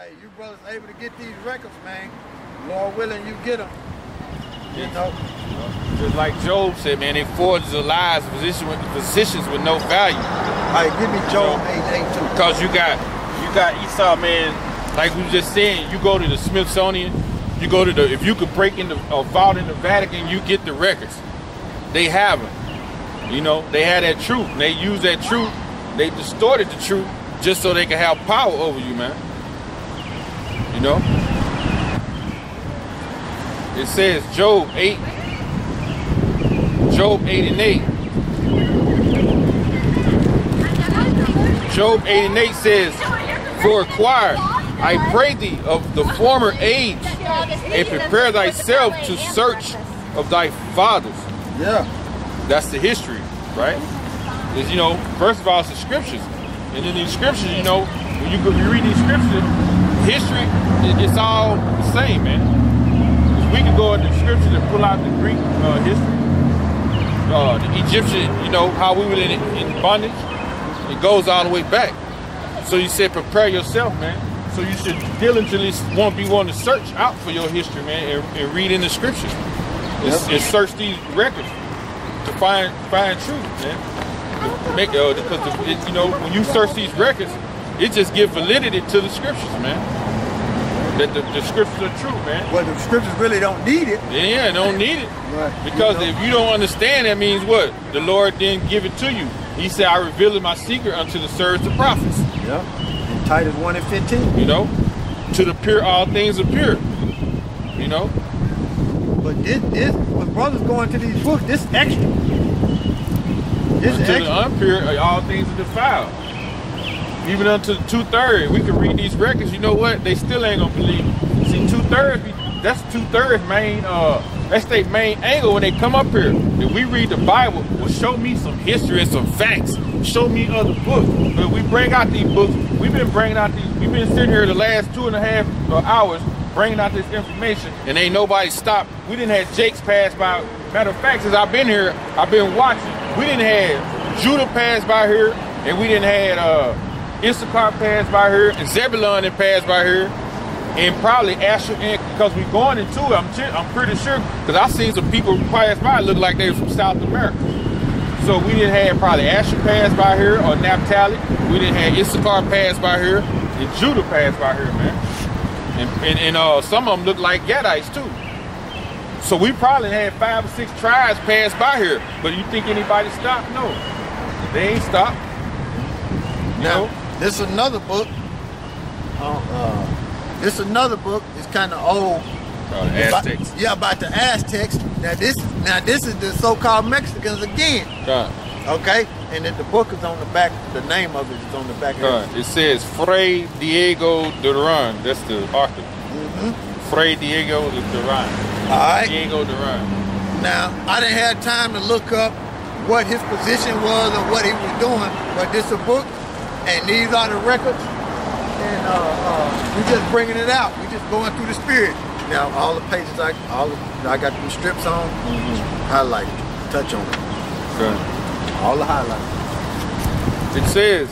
Hey, you brothers able to get these records, man. Lord willing, you get them. You know. Just like Job said, man, they forged the lies of positions with no value. All right, give me Job 8:8 too. Because you got Esau, man. Like we were just saying, you go to the Smithsonian, you go to if you could break into a vault in the Vatican, you get the records. They have them. You know, they had that truth. And they used that truth. They distorted the truth just so they can have power over you, man. You know? It says Job 8 and 8. Job 8 and 8 says, "For acquire, I pray thee, of the former age, and prepare thyself to search of thy fathers." Yeah. That's the history, right? Is, you know, first of all, it's the scriptures. And in these scriptures, you know, when you read these scriptures, history, it's all the same, man. We can go into the scriptures and pull out the Greek history, the Egyptian, you know, how we were in bondage. It goes all the way back. So you said prepare yourself, man. So you should diligently want to search out for your history, man, and read in the scriptures. And search these records to find truth, man. Because you know, when you search these records, it just gives validity to the scriptures, man. That the scriptures are true, man. Well, the scriptures really don't need it. Yeah, don't need it. Right. Because if you don't understand, that means what? The Lord didn't give it to you. He said, "I revealed my secret unto the servants of prophets." Yeah. In Titus 1 and 15. You know, to the pure, all things are pure. You know. But this when brothers go into these books, this extra. This unto extra. the impure, all things are defiled. Even unto the 2/3, we can read these records. You know what? They still ain't gonna believe it. See, 2/3, that's 2/3 main. That's their main angle when they come up here. If we read the Bible, well, show me some history and some facts. Show me other books. But we bring out these books. We've been bringing out these. We've been sitting here the last 2.5 hours bringing out this information, and ain't nobody stopped. We didn't have Jake's pass by. Matter of fact, since I've been here, I've been watching. We didn't have Judah pass by here, and we didn't have Issachar pass by here, and Zebulun and pass by here, and probably Asher, because we're going into it. I'm pretty sure, because I seen some people pass by look like they were from South America. So we didn't have probably Asher pass by here or Naphtali. We didn't have Issachar pass by here, and Judah pass by here, man. And some of them look like Gadites too. So we probably had 5 or 6 tribes pass by here. But you think anybody stopped? No, they ain't stopped. Now, this is another book. This is another book. It's kind of old. Aztecs. About the Aztecs. Now this is the so-called Mexicans again. Okay, and then the book is on the back. The name of it is on the back. It says Fray Diego Duran. That's the author. Fray Diego Duran. All right. Diego Duran. Now, I didn't have time to look up what his position was or what he was doing, but this is a book, and these are the records, and we just bringing it out. We just going through the spirit. Now, all the pages, I got them strips on, highlighted, touch on it. Okay. All the highlights. It says,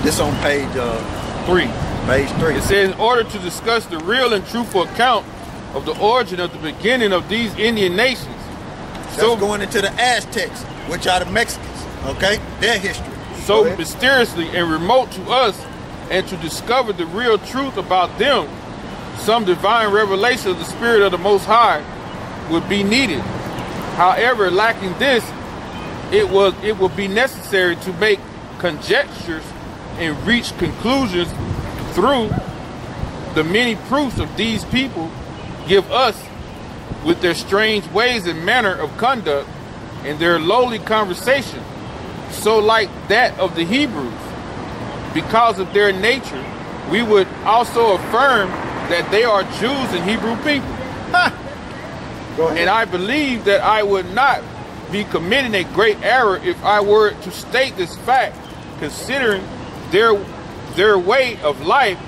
this on page 3. Page 3. It says, in order to discuss the real and truthful account of the origin of the beginning of these Indian nations. So going into the Aztecs, which are the Mexicans, okay? Their history. So mysteriously and remote to us, and to discover the real truth about them, some divine revelation of the Spirit of the Most High would be needed. However, lacking this, it would be necessary to make conjectures and reach conclusions through the many proofs of these people give us with their strange ways and manner of conduct and their lowly conversation, so like that of the Hebrews. Because of their nature, we would also affirm that they are Jews and Hebrew people. And I believe that I would not be committing a great error if I were to state this fact, considering their way of life,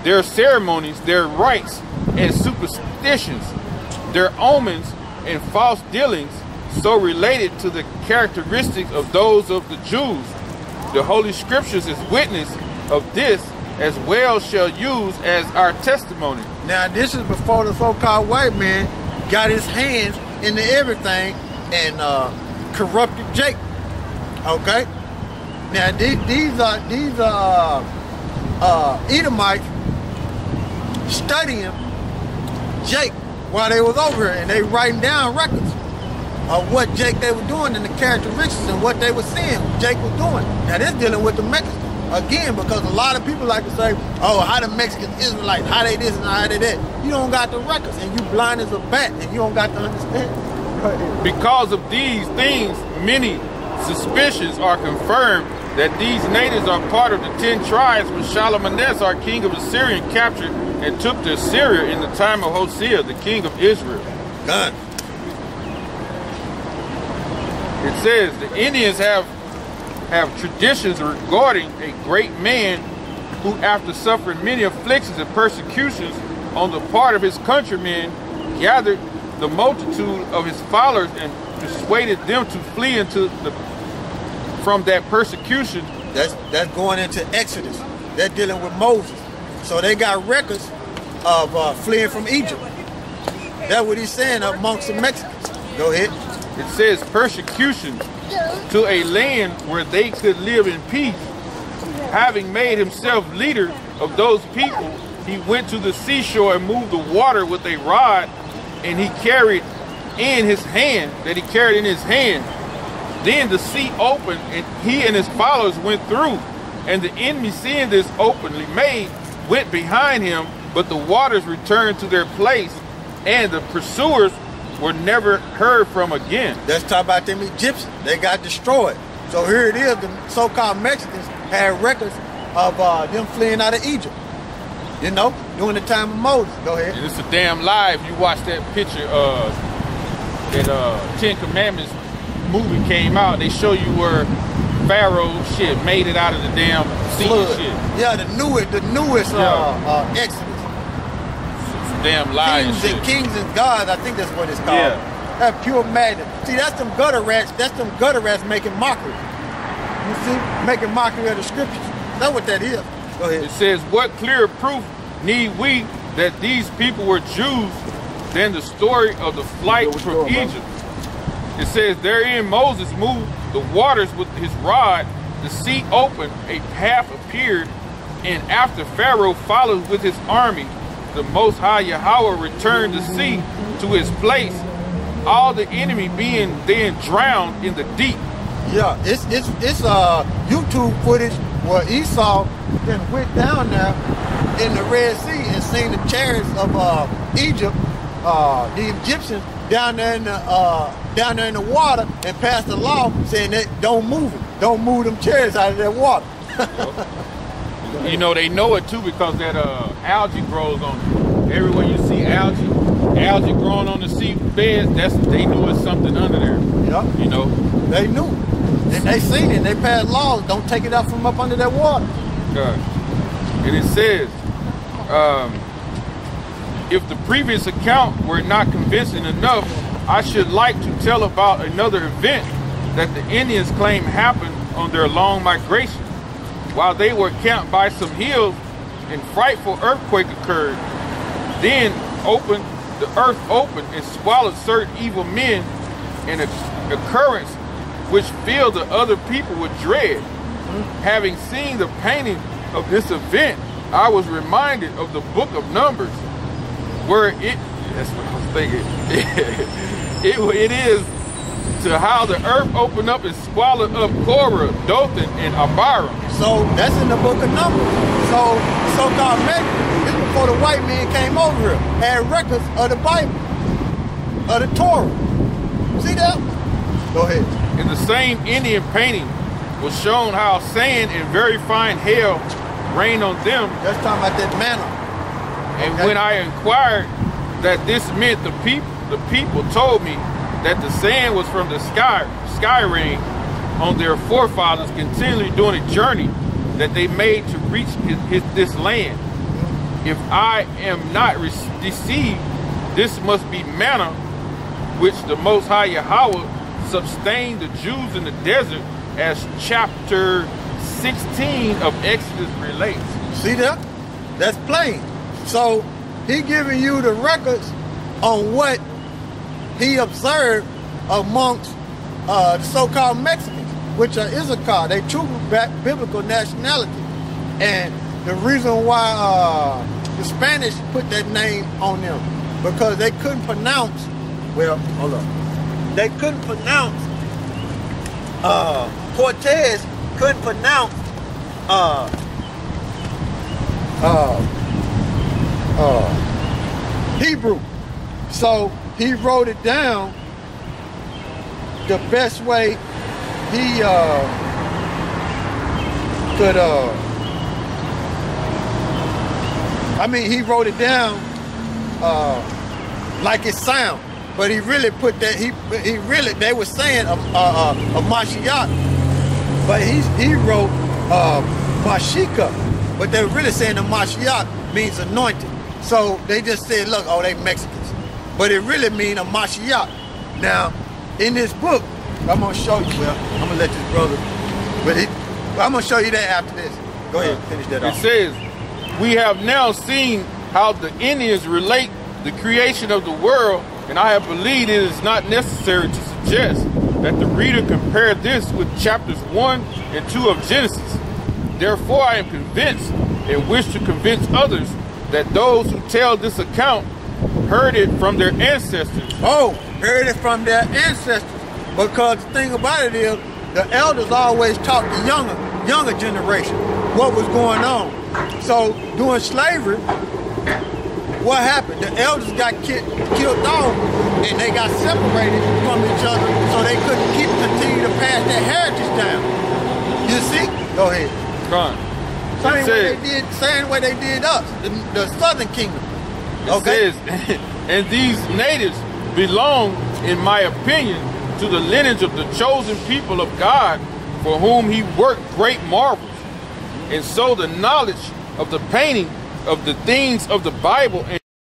their ceremonies, their rites and superstitions, their omens and false dealings, so related to the characteristics of those of the Jews, The Holy Scriptures is witness of this, as well shall use as our testimony. Now, this is before the so-called white man got his hands into everything and corrupted Jake. Okay? Now, these are Edomites studying Jake while they was over here, and they writing down records of what Jake they were doing and the characteristics and what they were seeing Jake was doing. Now, this dealing with the Mexicans. Again, because a lot of people like to say, oh, how the Mexican Israelites, how they this and how they that. You don't got the records, and you blind as a bat, and you don't got to understand. Because of these things, many suspicions are confirmed that these natives are part of the 10 tribes which Shalmaneser, king of Assyria, captured and took to Assyria in the time of Hosea, the king of Israel. Done. It says the Indians have traditions regarding a great man who, after suffering many afflictions and persecutions on the part of his countrymen, gathered the multitude of his followers and persuaded them to flee from that persecution. That's going into Exodus. They're dealing with Moses. So they got records of fleeing from Egypt. That's what he's saying amongst the Mexicans. Go ahead. It says persecution to a land where they could live in peace. Having made himself leader of those people, he went to the seashore and moved the water with a rod, and he carried in his hand, Then the sea opened, and he and his followers went through. And the enemy, seeing this openly made, went behind him, but the waters returned to their place, and the pursuers were never heard from again. Let's talk about them Egyptians. They got destroyed. So here it is, the so-called Mexicans had records of them fleeing out of Egypt. You know, during the time of Moses. Go ahead. And it's a damn lie if you watch that picture, that 10 Commandments movie came out, they show you where Pharaoh made it out of the damn sea shit. Yeah, the newest Exodus. Damn lies. Kings and gods, I think that's what it's called. Yeah. That pure madness. See, that's them gutter rats. That's them gutter rats making mockery. You see, making mockery of the scriptures. That's what that is. Go ahead. It says, "What clearer proof need we that these people were Jews than the story of the flight from Egypt?" It says, "Therein Moses moved the waters with his rod. The sea opened, a path appeared, and after Pharaoh followed with his army, the Most High Yahweh returned the sea to its place, all the enemy being then drowned in the deep." Yeah, it's YouTube footage where Esau then went down there in the Red Sea and seen the chariots of Egypt, the Egyptians down there in the water, and passed a law saying that don't move them chariots out of that water. You know, they know it too because that algae grows on it. Everywhere you see algae growing on the sea beds, they knew it's something under there. Yeah. You know? They knew. And they seen it. They passed laws. Don't take it out from up under that water. God. And it says, if the previous account were not convincing enough, I should like to tell about another event that the Indians claim happened on their long migration. While they were camped by some hills, a frightful earthquake occurred. Then the earth opened and swallowed certain evil men, an occurrence which filled the other people with dread. Having seen the painting of this event, I was reminded of the book of Numbers, where that's what I was thinking. it is to how the earth opened up and swallowed up Korah, Dothan, and Abiram. So that's in the book of Numbers. So-called Mexicans, this before the white man came over here, had records of the Bible, of the Torah. See that? Go ahead. In the same Indian painting was shown how sand and very fine hail rained on them. That's talking about that manna. And when I inquired that this meant, the people told me that the sand was from the sky rain on their forefathers continually doing a journey that they made to reach this land. If I am not deceived, this must be manna which the Most High Yahweh sustained the Jews in the desert, as chapter 16 of Exodus relates. See that? That's plain. So he giving you the records on what he observed amongst the so-called Mexicans, which are Issachar. They true biblical nationality. And the reason why the Spanish put that name on them, because they couldn't pronounce, well, hold on. They couldn't pronounce, Cortez couldn't pronounce Hebrew. So he wrote it down the best way he could, he wrote it down like it sound, but he really put that, he really, they were saying a Mashiach, but he wrote Mashika, but they were really saying the Mashiach means anointed. So they just said, look, oh, they Mexicans, but it really means a Mashiach. Now, in this book, I'm gonna show you, well, I'm gonna let this brother, but I'm gonna show you that after this. Go ahead, finish that off. It says, we have now seen how the Indians relate the creation of the world, and I have believed it is not necessary to suggest that the reader compare this with chapters 1 and 2 of Genesis. Therefore, I am convinced and wish to convince others that those who tell this account heard it from their ancestors. Oh, heard it from their ancestors. Because the thing about it is, the elders always taught the younger generation what was going on. So during slavery, what happened? The elders got killed off, and they got separated from each other, so they couldn't continue to pass their heritage down. You see? Go ahead. Same way they did us, the Southern Kingdom. Okay. It says, and these natives belong, in my opinion, to the lineage of the chosen people of God, for whom he worked great marvels. And so the knowledge of the painting of the things of the Bible and